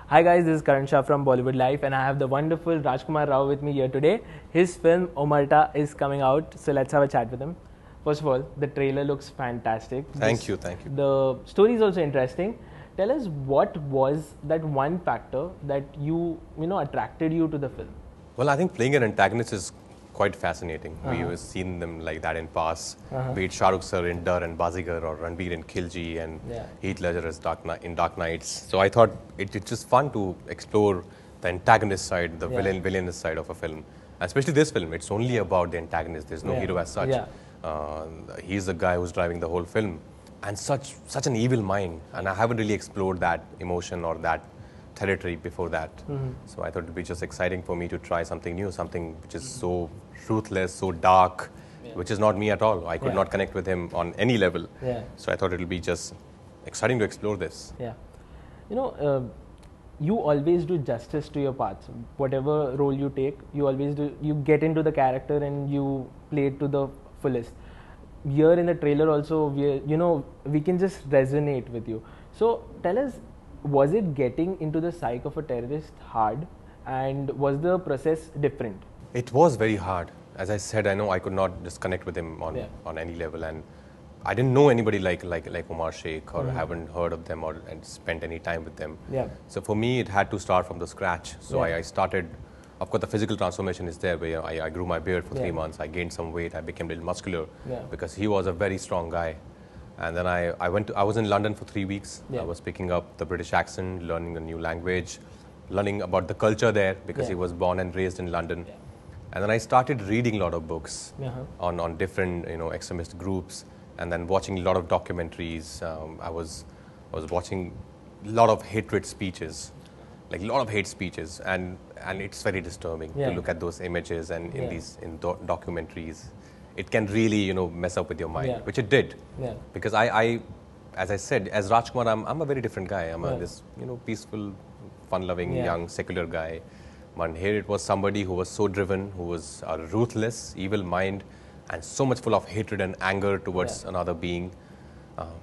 Hi guys, this is Karan Shah from Bollywood Life and I have the wonderful Rajkummar Rao with me here today. His film Omerta is coming out, so let's have a chat with him. First of all, the trailer looks fantastic. Thank you. The story is also interesting. Tell us, what was that one factor that attracted you to the film? Well, I think playing an antagonist is quite fascinating. We've seen them like that in past, be it Shah Rukh sir in Dar and Bazigar, or Ranveer in Khilji, and Heath Ledger as in Dark Knights. So I thought it's just fun to explore the antagonist side, the villainous side of a film. And especially this film, it's only about the antagonist. There's no hero as such. He's the guy who's driving the whole film. And such an evil mind. And I haven't really explored that emotion or that territory before that. So I thought it would be just exciting for me to try something new, something which is so ruthless, so dark, which is not me at all. I could not connect with him on any level. So I thought it would be just exciting to explore this. You always do justice to your parts. Whatever role you take, you always do. You get into the character and you play it to the fullest. Here in the trailer also, we can just resonate with you. So tell us, was it getting into the psyche of a terrorist hard, and was the process different? It was very hard. As I said, I know I could not just connect with him on any level, and I didn't know anybody like Omar Sheikhs, or haven't heard of them and spent any time with them. So for me, it had to start from the scratch. So I started. Of course, the physical transformation is there, where I grew my beard for 3 months. I gained some weight. I became a little muscular because he was a very strong guy. And then I was in London for 3 weeks. I was picking up the British accent, learning a new language, learning about the culture there because he was born and raised in London. And then I started reading a lot of books on different extremist groups, and then watching a lot of documentaries. I was watching a lot of hatred speeches. Like a lot of hate speeches, and it's very disturbing to look at those images and in documentaries. It can really mess up with your mind, which it did. Because I, as I said, as Rajkummar, I'm a very different guy. I'm this peaceful, fun-loving, young, secular guy. But here it was somebody who was so driven, who was a ruthless, evil mind, and so much full of hatred and anger towards another being.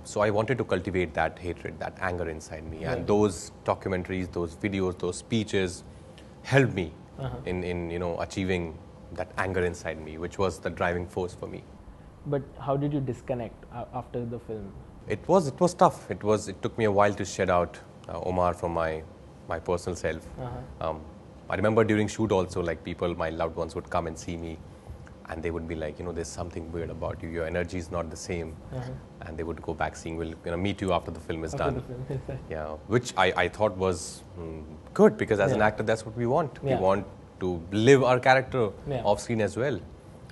So I wanted to cultivate that hatred, that anger inside me. And those documentaries, those videos, those speeches helped me in achieving that anger inside me, which was the driving force for me. But how did you disconnect after the film? It was tough. It took me a while to shed out Omar from my personal self. I remember during shoot also, like my loved ones would come and see me, and they would be like, there's something weird about you. Your energy is not the same. And they would go back saying, we'll meet you after the film is done. Which I thought was good, because as an actor, that's what we want. We want to live our character off screen as well,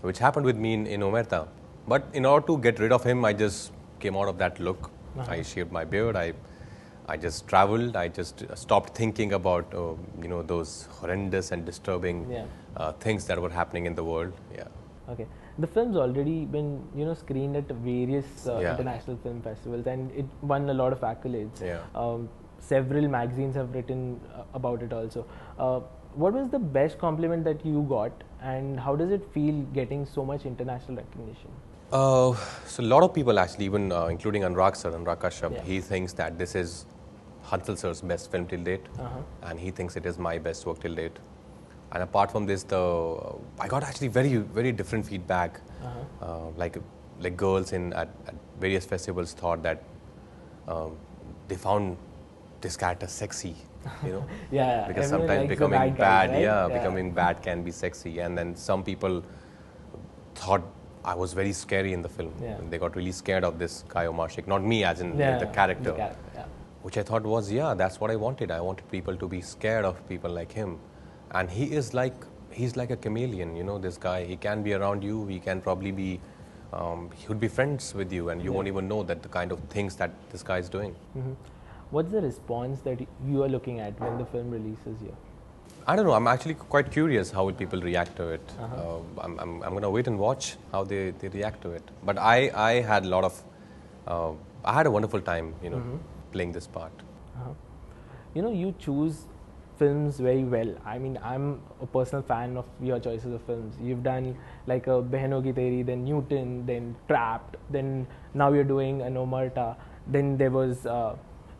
which happened with me in Omerta. But in order to get rid of him, I just came out of that look. I shaved my beard. I just traveled. I just stopped thinking about those horrendous and disturbing things that were happening in the world. Okay. The film's already been, screened at various international film festivals, and it won a lot of accolades. Several magazines have written about it also. What was the best compliment that you got, and how does it feel getting so much international recognition? So a lot of people actually, even including Anurag Kashyap, he thinks that this is Hansal sir's best film till date, and he thinks it is my best work till date. And apart from this, I got actually very, very different feedback. Like girls at various festivals thought that they found this character sexy, because sometimes becoming bad, right? Becoming bad can be sexy. And then some people thought I was very scary in the film. They got really scared of this guy Omar Sheikhs, not me as in the character, which I thought was, that's what I wanted. I wanted people to be scared of people like him. And he's like a chameleon, this guy. He can be around you. He can probably be, he would be friends with you, and you won't even know that the kind of things that this guy is doing. What's the response that you are looking at when the film releases here? I don't know. I'm actually quite curious how will people react to it. I'm going to wait and watch how they react to it. But I had a lot of, I had a wonderful time, playing this part. You choose films very well. I mean, I'm a personal fan of your choices of films. You've done like a Behan Hogi Teri, then Newton, then Trapped, then now you're doing an Omerta, then there was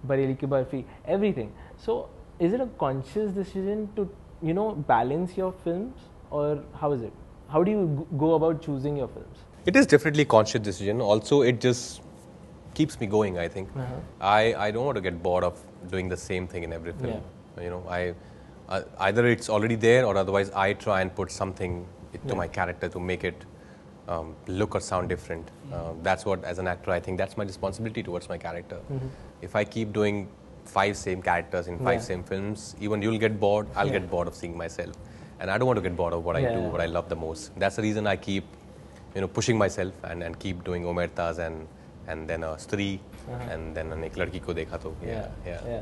Bareli Ki Barfi, everything. So is it a conscious decision to, you know, balance your films, or how is it? How do you go about choosing your films? It is definitely a conscious decision. Also, it just keeps me going, I think. I don't want to get bored of doing the same thing in every film. You know, either it's already there, or otherwise I try and put something to my character to make it look or sound different. That's what, as an actor, I think that's my responsibility towards my character. If I keep doing 5 same characters in 5 same films, even you'll get bored, I'll get bored of seeing myself. And I don't want to get bored of what I do, what I love the most. That's the reason I keep, you know, pushing myself and keep doing Omertas and then a Stree and then an Ek Ladki Ko Dekha To. Yeah.